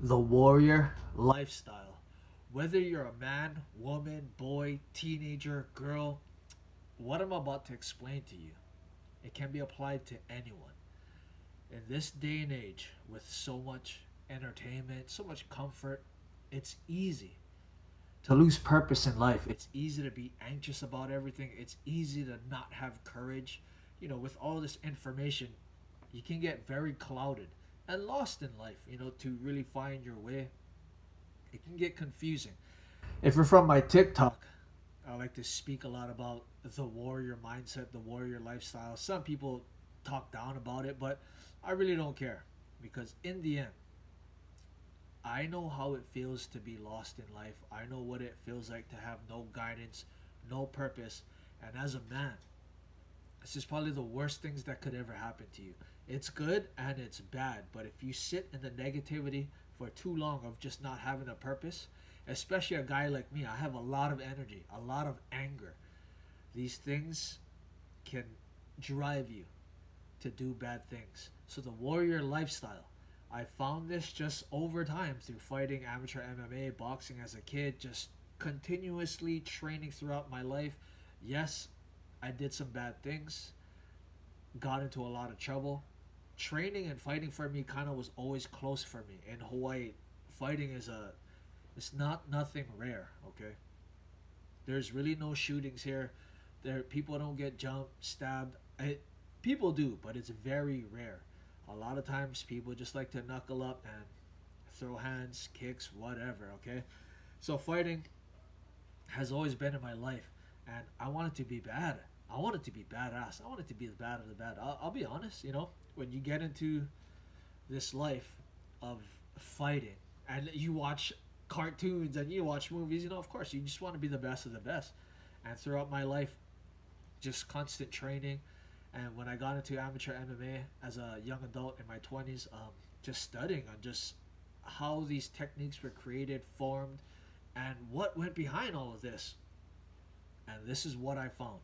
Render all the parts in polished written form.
The warrior lifestyle. Whether you're a man, woman, boy, teenager, girl, what I'm about to explain to you, it can be applied to anyone. In this day and age, with so much entertainment, so much comfort, it's easy to lose purpose in life. It's easy to be anxious about everything. It's easy to not have courage. With all this information, you can get very clouded and lost in life, to really find your way. It can get confusing. If you're from my TikTok, I like to speak a lot about the warrior mindset, the warrior lifestyle. Some people talk down about it, but I really don't care because in the end, I know how it feels to be lost in life. I know what it feels like to have no guidance, no purpose. And as a man, this is probably the worst things that could ever happen to you. It's good and it's bad, but if you sit in the negativity for too long of just not having a purpose, especially a guy like me, I have a lot of energy, a lot of anger. These things can drive you to do bad things. So the warrior lifestyle, I found this just over time through fighting amateur MMA, boxing as a kid, just continuously training throughout my life. Yes, I did some bad things, got into a lot of trouble. Training and fighting for me kind of was always close for me. In Hawaii, fighting it's not nothing rare, okay? There's really no shootings here. There people don't get jumped, stabbed. People do, but it's very rare. A lot of times people just like to knuckle up and throw hands, kicks, whatever, okay? So fighting has always been in my life, and I want it to be bad. I want it to be badass. I want it to be the bad of the bad. I'll be honest, when you get into this life of fighting and you watch cartoons and you watch movies, of course, you just want to be the best of the best. And throughout my life, just constant training. And when I got into amateur MMA as a young adult in my 20s, just studying on just how these techniques were created, formed, and what went behind all of this. And this is what I found: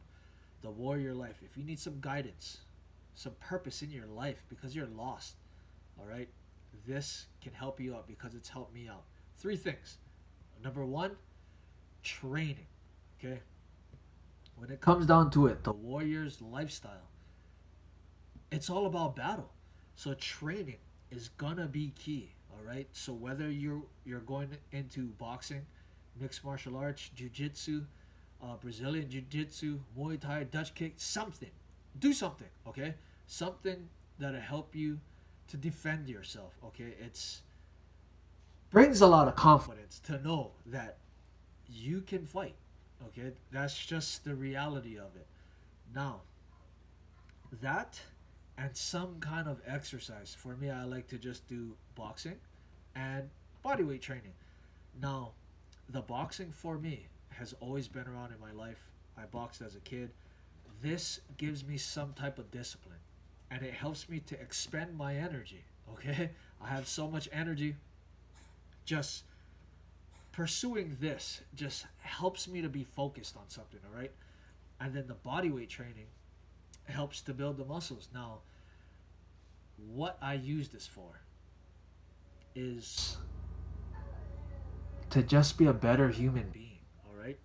the warrior life. If you need some guidance, some purpose in your life because you're lost, all right, this can help you out because it's helped me out. Three things. Number one, training. Okay? When it comes down to it, the warrior's lifestyle, it's all about battle. So training is gonna be key. All right. So whether you're going into boxing, mixed martial arts, jiu-jitsu, Brazilian jiu-jitsu, Muay Thai, Dutch kick, something, do something. Okay, something that'll help you to defend yourself. Okay, it's brings a lot of confidence to know that you can fight. Okay, that's just the reality of it. Now, that and some kind of exercise. For me, I like to just do boxing and bodyweight training. Now, the boxing for me has always been around in my life. I boxed as a kid. This gives me some type of discipline and it helps me to expend my energy. Okay? I have so much energy. Just pursuing this just helps me to be focused on something, all right? And then the bodyweight training helps to build the muscles. Now, what I use this for is to just be a better human being, all right?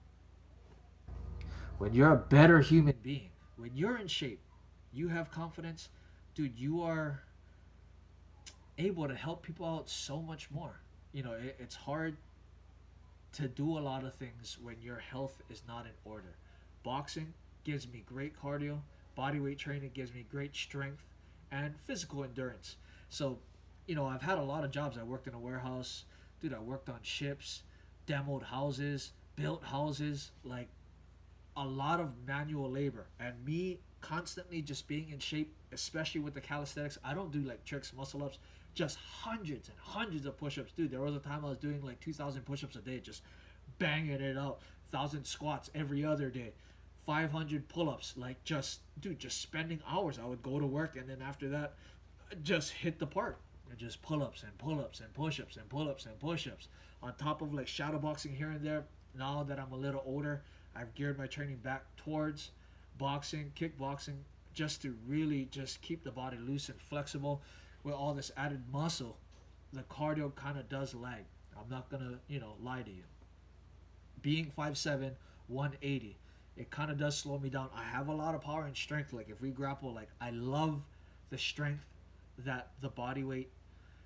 When you're a better human being, when you're in shape, you have confidence, dude, you are able to help people out so much more. It's hard to do a lot of things when your health is not in order. Boxing gives me great cardio, bodyweight training gives me great strength and physical endurance. So, I've had a lot of jobs. I worked in a warehouse, dude, I worked on ships, demoed houses, built houses, like a lot of manual labor. And me constantly just being in shape, especially with the calisthenics, I don't do like tricks, muscle ups, just hundreds and hundreds of push ups. Dude, there was a time I was doing like 2,000 push ups a day, just banging it out. 1,000 squats every other day. 500 pull ups. Like, just, dude, just spending hours. I would go to work and then after that, just hit the park. And just pull ups and pull ups and push ups and pull ups and push ups. On top of like shadow boxing here and there. Now that I'm a little older, I've geared my training back towards boxing, kickboxing, just to really just keep the body loose and flexible with all this added muscle. the cardio kind of does lag. I'm not gonna, lie to you. Being 5'7", 180, it kind of does slow me down. I have a lot of power and strength. Like if we grapple, like I love the strength that the body weight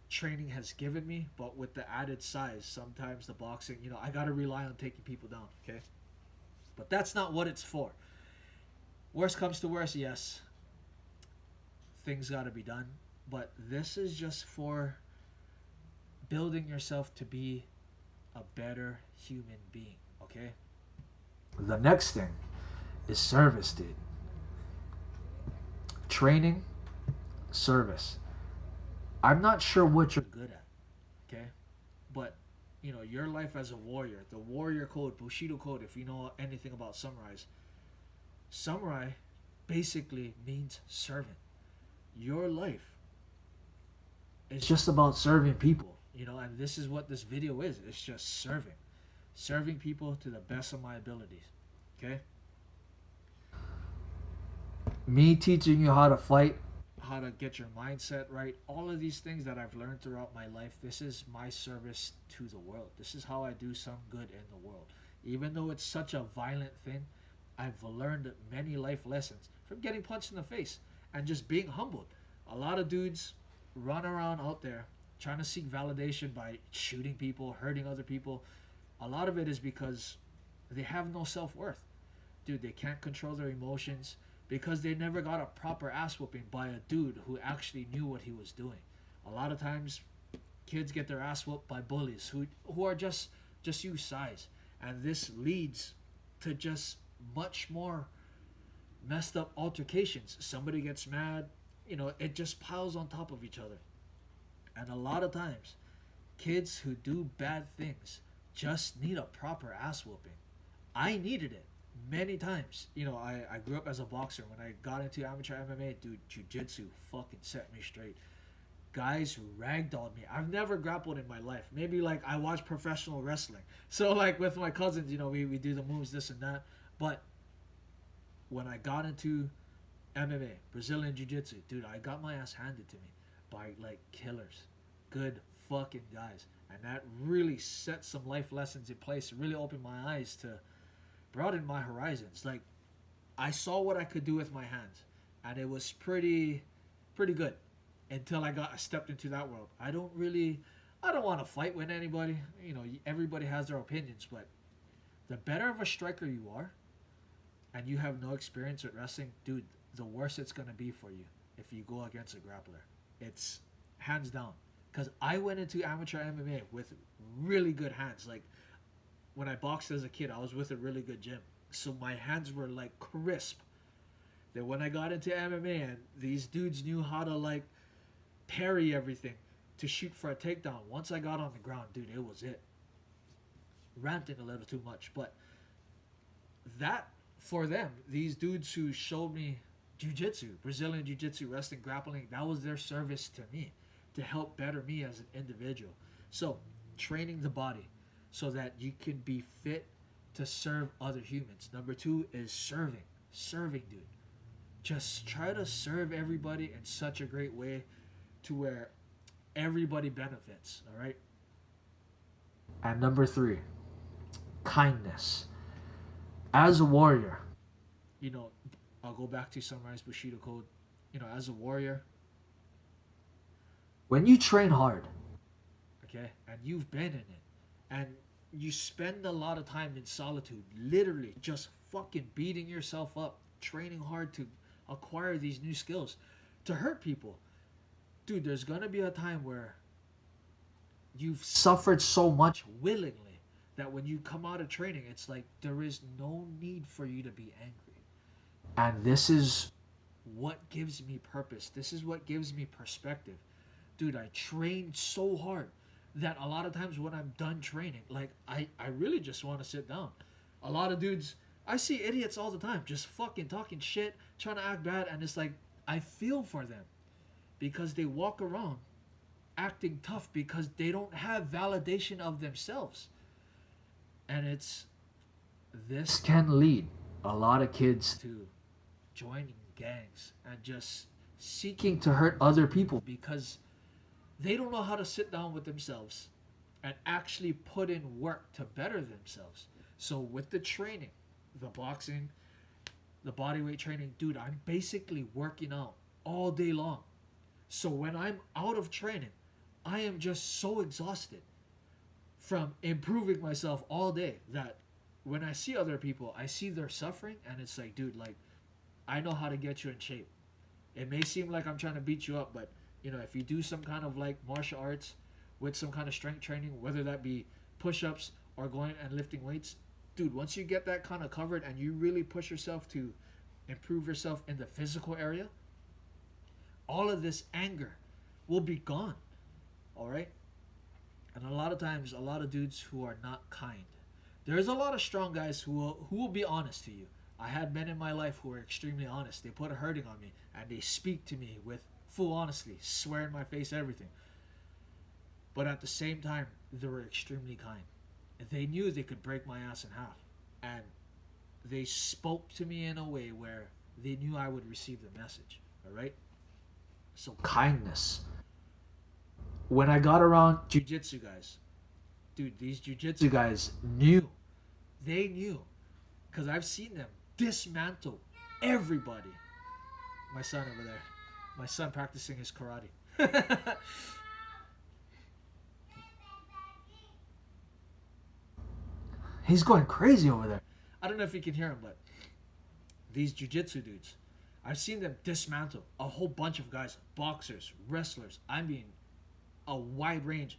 training has given me, but with the added size, sometimes the boxing, I gotta rely on taking people down. Okay, but that's not what it's for. Worst comes to worst, yes, things gotta be done, but this is just for building yourself to be a better human being. Okay. The next thing is service, dude. Training, service. I'm not sure what you're good at, okay? But, your life as a warrior, the warrior code, Bushido code, if you know anything about samurai basically means servant. Your life is just about serving people, and this is what this video is. It's just serving. Serving people to the best of my abilities, okay? Me teaching you how to fight, how to get your mindset right, all of these things that I've learned throughout my life, this is my service to the world. This is how I do some good in the world. Even though it's such a violent thing, I've learned many life lessons from getting punched in the face and just being humbled. A lot of dudes run around out there trying to seek validation by shooting people, hurting other people. A lot of it is because they have no self-worth. Dude, they can't control their emotions because they never got a proper ass whooping by a dude who actually knew what he was doing. A lot of times, kids get their ass whooped by bullies who are just you size. And this leads to just much more messed up altercations. Somebody gets mad, it just piles on top of each other. And a lot of times, kids who do bad things just need a proper ass whooping. I needed it many times. I grew up as a boxer. When I got into amateur MMA, dude, jiu-jitsu fucking set me straight. Guys ragdolled me. I've never grappled in my life. Maybe like I watch professional wrestling. So like with my cousins, we do the moves, this and that. But when I got into MMA, Brazilian Jiu-Jitsu, dude, I got my ass handed to me by like killers. Good fucking guys. And that really set some life lessons in place. It really opened my eyes to broaden my horizons. Like I saw what I could do with my hands, and it was pretty good until I stepped into that world. I don't want to fight with anybody. Everybody has their opinions, but the better of a striker you are, and you have no experience with wrestling, dude, the worse it's gonna be for you if you go against a grappler. It's hands down. Because I went into amateur MMA with really good hands. Like, when I boxed as a kid, I was with a really good gym. So my hands were, like, crisp. Then when I got into MMA, and these dudes knew how to, like, parry everything to shoot for a takedown. Once I got on the ground, dude, it was it. Ranting a little too much. But that, for them, these dudes who showed me jiu-jitsu, Brazilian jiu-jitsu, wrestling, grappling, that was their service to me, to help better me as an individual. So, training the body so that you can be fit to serve other humans. Number 2 is serving. Serving, dude. Just try to serve everybody in such a great way to where everybody benefits, all right? And number 3, kindness. As a warrior, I'll go back to Samurai's Bushido code. As a warrior, when you train hard, okay, and you've been in it, and you spend a lot of time in solitude, literally just fucking beating yourself up, training hard to acquire these new skills, to hurt people, dude, there's gonna be a time where you've suffered so much willingly that when you come out of training, it's like there is no need for you to be angry. And this is what gives me purpose. This is what gives me perspective. Dude, I trained so hard that a lot of times when I'm done training, like, I really just want to sit down. A lot of dudes, I see idiots all the time just fucking talking shit, trying to act bad, and it's like, I feel for them because they walk around acting tough because they don't have validation of themselves. And this can lead a lot of kids to joining gangs and just seeking to hurt other people because They don't know how to sit down with themselves and actually put in work to better themselves. So with the training, the boxing, the body weight training, dude, I'm basically working out all day long. So when I'm out of training, I am just so exhausted from improving myself all day that when I see other people, I see their suffering and it's like, dude, like I know how to get you in shape. It may seem like I'm trying to beat you up, but if you do some kind of like martial arts with some kind of strength training, whether that be push-ups or going and lifting weights, dude, once you get that kind of covered and you really push yourself to improve yourself in the physical area, all of this anger will be gone. All right? And a lot of times, a lot of dudes who are not kind. There's a lot of strong guys who will be honest to you. I had men in my life who were extremely honest. They put a hurting on me and they speak to me with full honesty, swear in my face, everything. But at the same time, they were extremely kind. They knew they could break my ass in half. And they spoke to me in a way where they knew I would receive the message. All right? So kindness. When I got around jiu-jitsu guys, dude, these jiu-jitsu guys knew. They knew. Because I've seen them dismantle everybody. My son over there. My son practicing his karate. He's going crazy over there. I don't know if you can hear him, but these jiu-jitsu dudes, I've seen them dismantle a whole bunch of guys, boxers, wrestlers. I mean, a wide range.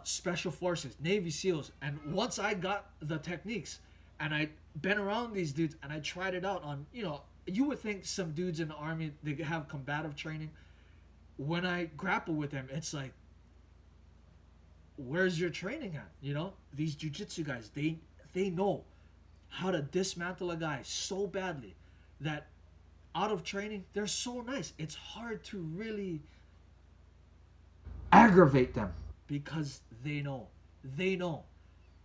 Special forces, Navy SEALs. And once I got the techniques and I been around these dudes and I tried it out on, you would think some dudes in the army, they have combative training. When I grapple with them, it's like, where's your training at? These jiu-jitsu guys, they know how to dismantle a guy so badly that out of training, they're so nice. It's hard to really aggravate them because they know. They know.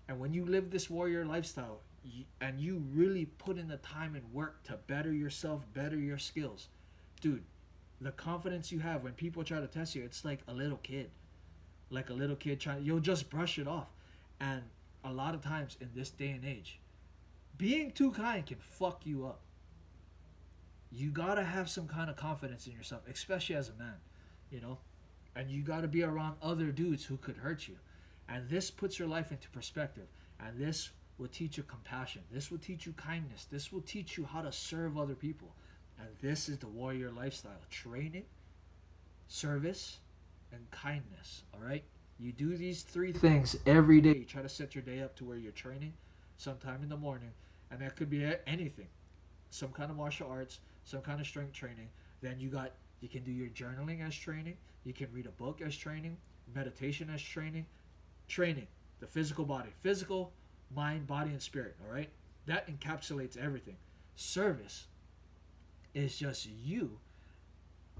And when you live this warrior lifestyle and you really put in the time and work to better yourself, better your skills, dude, the confidence you have when people try to test you, it's like a little kid. Like a little kid you'll just brush it off. And a lot of times in this day and age, being too kind can fuck you up. You gotta have some kind of confidence in yourself, especially as a man, and you gotta be around other dudes who could hurt you. And this puts your life into perspective. And this will teach you compassion. This will teach you kindness. This will teach you how to serve other people. And this is the warrior lifestyle. Training, service, and kindness. All right? You do these three things every day. You try to set your day up to where you're training sometime in the morning. And that could be anything. Some kind of martial arts, some kind of strength training. Then you can do your journaling as training. You can read a book as training. Meditation as training. Training. The physical body. Physical, mind, body, and spirit. All right? That encapsulates everything. Service is just you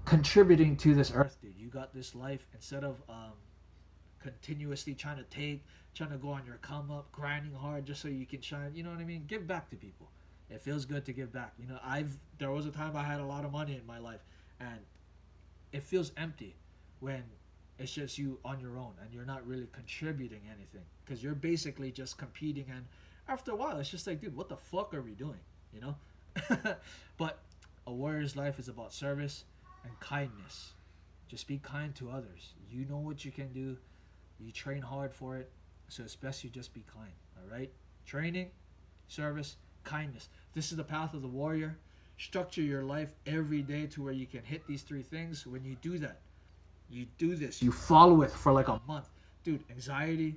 contributing to this earth, dude. You got this life. Instead of continuously trying to go on your come up, grinding hard just so you can shine, you know what I mean? Give back to people. It feels good to give back. There was a time I had a lot of money in my life, and it feels empty when it's just you on your own and you're not really contributing anything because you're basically just competing. And after a while, it's just like, dude, what the fuck are we doing? But a warrior's life is about service and kindness. Just be kind to others. You know what you can do. You train hard for it. So it's best you just be kind. All right? Training, service, kindness. This is the path of the warrior. Structure your life every day to where you can hit these three things. When you do that, you do this, you follow it for like a month. Dude, anxiety,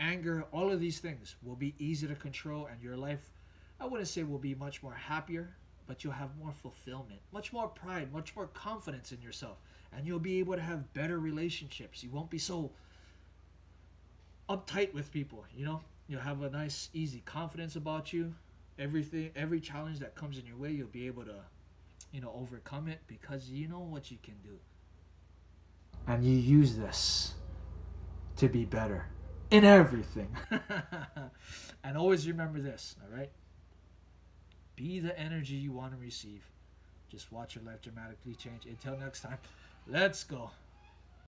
anger, all of these things will be easy to control, and your life, I wouldn't say will be much more happier, but you'll have more fulfillment, much more pride, much more confidence in yourself, and you'll be able to have better relationships. You won't be so uptight with people, You'll have a nice, easy confidence about you. Every challenge that comes in your way, you'll be able to, overcome it because you know what you can do. And you use this to be better in everything. And always remember this, all right? Be the energy you want to receive. Just watch your life dramatically change. Until next time, let's go.